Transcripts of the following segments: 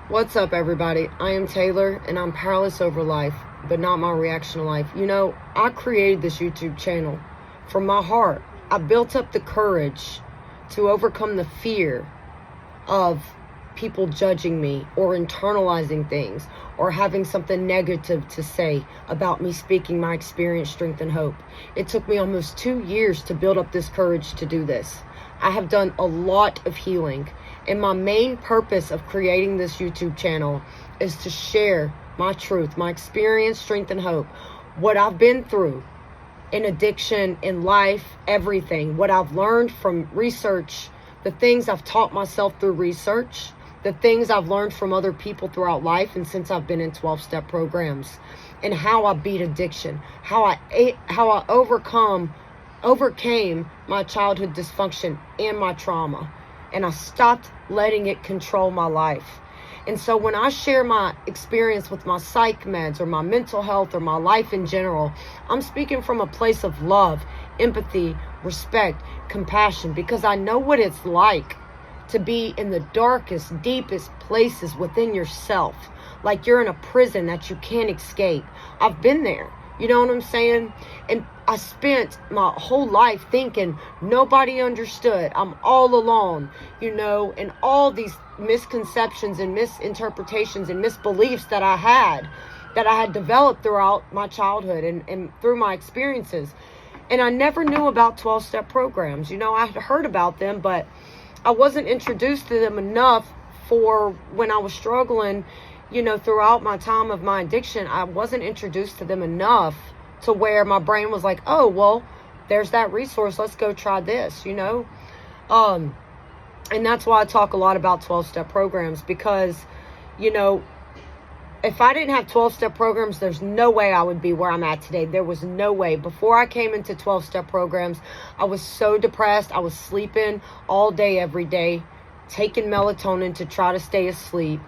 What's up, everybody? I am Taylor, and I'm powerless over life, but not my reaction to life. I created this YouTube channel from my heart. I built up the courage to overcome the fear of people judging me or internalizing things or having something negative to say about me speaking my experience, strength, and hope. It took me almost 2 years to build up this courage to do this. I have done a lot of healing, and my main purpose of creating this YouTube channel is to share my truth, my experience, strength, and hope, what I've been through in addiction, in life, everything, what I've learned from research, the things I've taught myself through research, the things I've learned from other people throughout life and since I've been in 12-step programs, and how I beat addiction, how I overcame my childhood dysfunction and my trauma, and I stopped letting it control my life. And so when I share my experience with my psych meds or my mental health or my life in general, I'm speaking from a place of love, empathy, respect, compassion, because I know what it's like to be in the darkest, deepest places within yourself, like you're in a prison that you can't escape. I've been there. You know what I'm saying? And I spent my whole life thinking nobody understood. I'm all alone, and all these misconceptions and misinterpretations and misbeliefs that I had developed throughout my childhood and through my experiences. And I never knew about 12-step programs. I had heard about them, but I wasn't introduced to them enough for when I was struggling. Throughout my time of my addiction, I wasn't introduced to them enough to where my brain was like, oh, well, there's that resource. Let's go try this, And that's why I talk a lot about 12-step programs, because, if I didn't have 12-step programs, there's no way I would be where I'm at today. There was no way. Before I came into 12-step programs, I was so depressed. I was sleeping all day, every day, taking melatonin to try to stay asleep.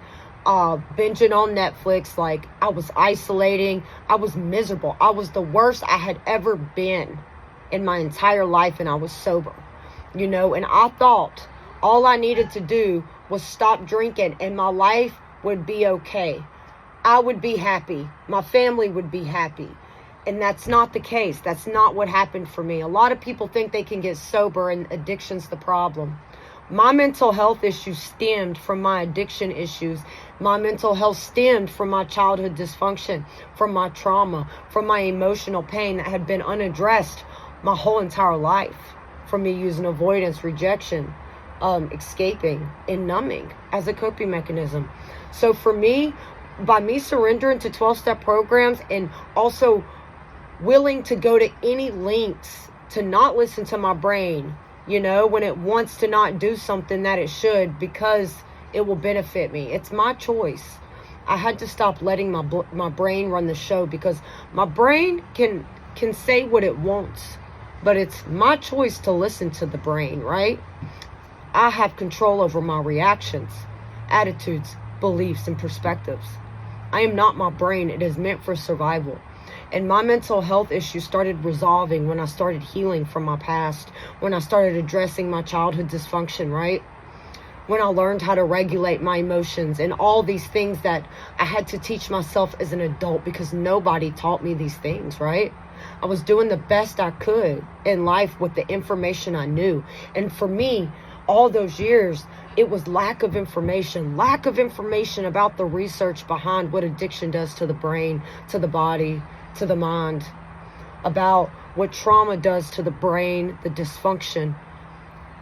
Binging on Netflix. Like, I was isolating. I was miserable. I was the worst I had ever been in my entire life, and I was sober, and I thought all I needed to do was stop drinking and my life would be okay. I would be happy. My family would be happy. And that's not the case. That's not what happened for me. A lot of people think they can get sober and addiction's the problem. My mental health issues stemmed from my addiction issues. My mental health stemmed from my childhood dysfunction, from my trauma, from my emotional pain that had been unaddressed my whole entire life, from me using avoidance, rejection, escaping, and numbing as a coping mechanism. So for me, by me surrendering to 12-step programs and also willing to go to any lengths to not listen to my brain, when it wants to not do something that it should because it will benefit me. It's my choice. I had to stop letting my brain run the show, because my brain can say what it wants, but it's my choice to listen to the brain, right? I have control over my reactions, attitudes, beliefs, and perspectives. I am not my brain. It is meant for survival. And my mental health issues started resolving when I started healing from my past, when I started addressing my childhood dysfunction, right? When I learned how to regulate my emotions and all these things that I had to teach myself as an adult, because nobody taught me these things, right? I was doing the best I could in life with the information I knew. And for me, all those years, it was lack of information about the research behind what addiction does to the brain, to the body, to the mind, about what trauma does to the brain, the dysfunction,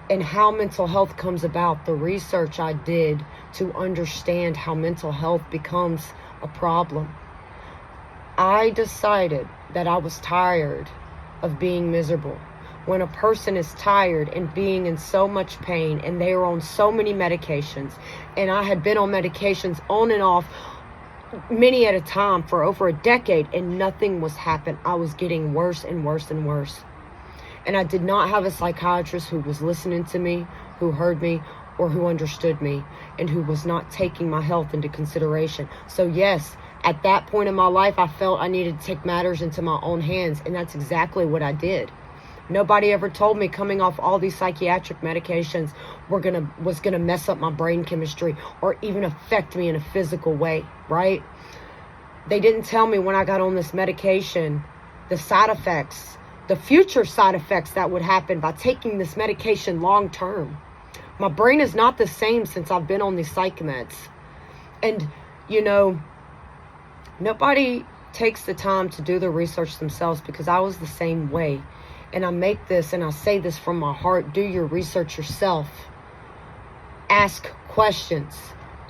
and how mental health comes about. The research I did to understand how mental health becomes a problem. I decided that I was tired of being miserable. When a person is tired and being in so much pain, and they are on so many medications, and I had been on medications on and off, many at a time, for over a decade, and nothing was happening. I was getting worse and worse and worse. And I did not have a psychiatrist who was listening to me, who heard me, or who understood me, and who was not taking my health into consideration. So yes, at that point in my life, I felt I needed to take matters into my own hands, and that's exactly what I did. Nobody ever told me coming off all these psychiatric medications was gonna mess up my brain chemistry or even affect me in a physical way, right? They didn't tell me when I got on this medication, the side effects, the future side effects that would happen by taking this medication long term. My brain is not the same since I've been on these psych meds. And, nobody takes the time to do the research themselves, because I was the same way. And I make this and I say this from my heart. Do your research yourself. Ask questions.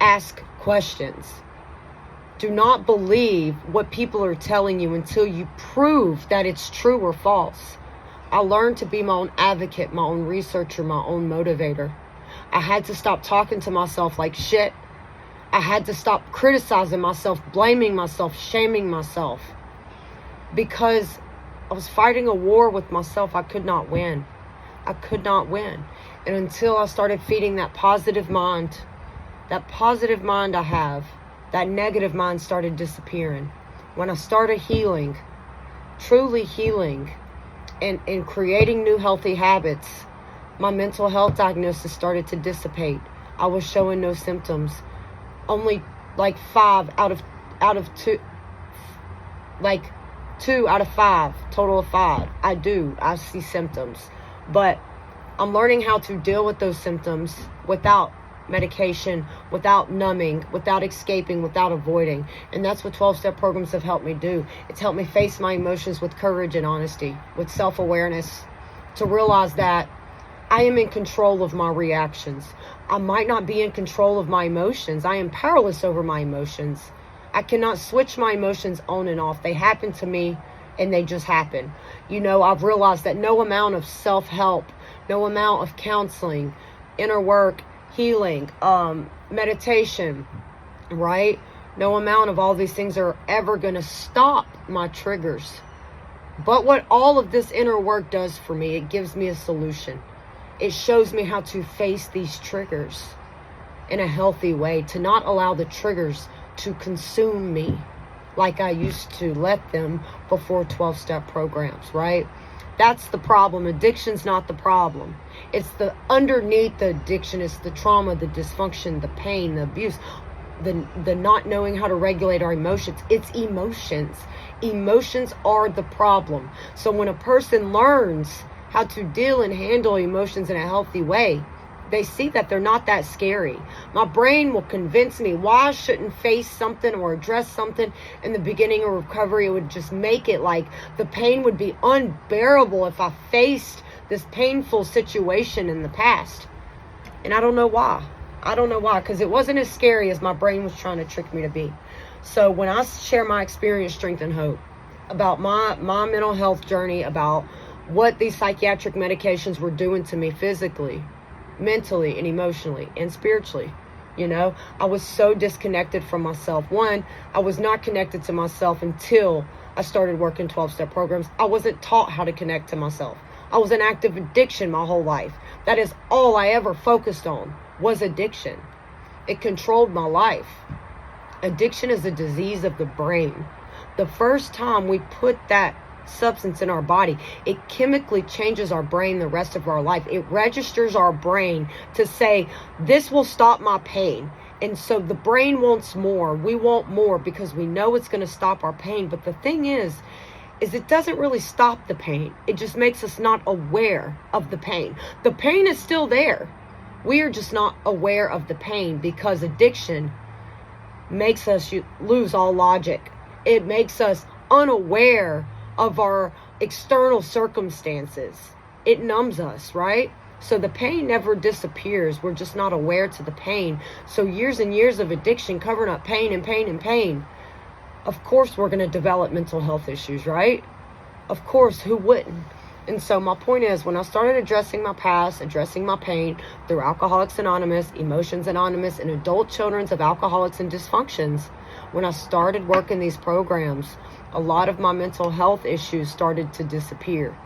Ask questions. Do not believe what people are telling you until you prove that it's true or false. I learned to be my own advocate, my own researcher, my own motivator. I had to stop talking to myself like shit. I had to stop criticizing myself, blaming myself, shaming myself. Because I was fighting a war with myself. I could not win. I could not win. And until I started feeding that positive mind I have, that negative mind started disappearing. When I started healing, truly healing, and creating new healthy habits, my mental health diagnosis started to dissipate. I was showing no symptoms. Only like 5 out of 2, like 2 out of 5, total of 5. I see symptoms. But I'm learning how to deal with those symptoms without medication, without numbing, without escaping, without avoiding. And that's what 12-step programs have helped me do. It's helped me face my emotions with courage and honesty, with self-awareness, to realize that I am in control of my reactions. I might not be in control of my emotions. I am powerless over my emotions. I cannot switch my emotions on and off. They happen to me and they just happen. I've realized that no amount of self-help, no amount of counseling, inner work, healing, meditation, right? No amount of all these things are ever going to stop my triggers. But what all of this inner work does for me, it gives me a solution. It shows me how to face these triggers in a healthy way, to not allow the triggers to consume me like I used to let them before 12-step programs, right? That's the problem. Addiction's not the problem. It's the underneath the addiction. It's the trauma, the dysfunction, the pain, the abuse, the not knowing how to regulate our emotions. It's emotions. Emotions are the problem. So when a person learns how to deal and handle emotions in a healthy way, they see that they're not that scary. My brain will convince me why I shouldn't face something or address something in the beginning of recovery. It would just make it like the pain would be unbearable if I faced this painful situation in the past. And I don't know why. Because it wasn't as scary as my brain was trying to trick me to be. So when I share my experience, strength, and hope about my mental health journey, about what these psychiatric medications were doing to me physically, mentally, and emotionally, and spiritually, I was so disconnected from myself. One, I was not connected to myself until I started working 12-step programs. I wasn't taught how to connect to myself. I was in active addiction my whole life. That is all I ever focused on, was addiction. It controlled my life. Addiction is a disease of the brain. The first time we put that substance in our body, it chemically changes our brain the rest of our life. It registers our brain to say, this will stop my pain. And so the brain wants more. We want more because we know it's going to stop our pain. But the thing is it doesn't really stop the pain. It just makes us not aware of the pain. The pain is still there. We are just not aware of the pain because addiction makes us lose all logic. It makes us unaware of our external circumstances. It numbs us, right? So the pain never disappears. We're just not aware to the pain. So years and years of addiction covering up pain and pain and pain. Of course we're going to develop mental health issues, right? Of course, who wouldn't? And so my point is, when I started addressing my past, addressing my pain through Alcoholics Anonymous, Emotions Anonymous, and Adult Children's of Alcoholics and Dysfunctions, when I started working these programs, a lot of my mental health issues started to disappear.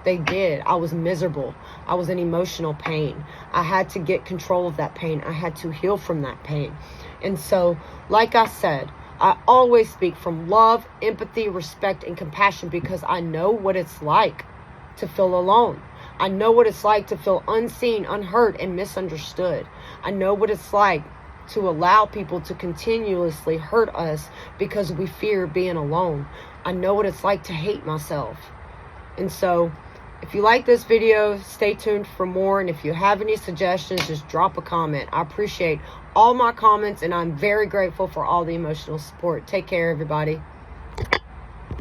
They did. I was miserable. I was in emotional pain. I had to get control of that pain. I had to heal from that pain. And so, like I said, I always speak from love, empathy, respect, and compassion because I know what it's like to feel alone. I know what it's like to feel unseen, unheard, and misunderstood. I know what it's like to allow people to continuously hurt us because we fear being alone. I know what it's like to hate myself. And so, if you like this video, stay tuned for more. And if you have any suggestions, just drop a comment. I appreciate all my comments, and I'm very grateful for all the emotional support. Take care, everybody.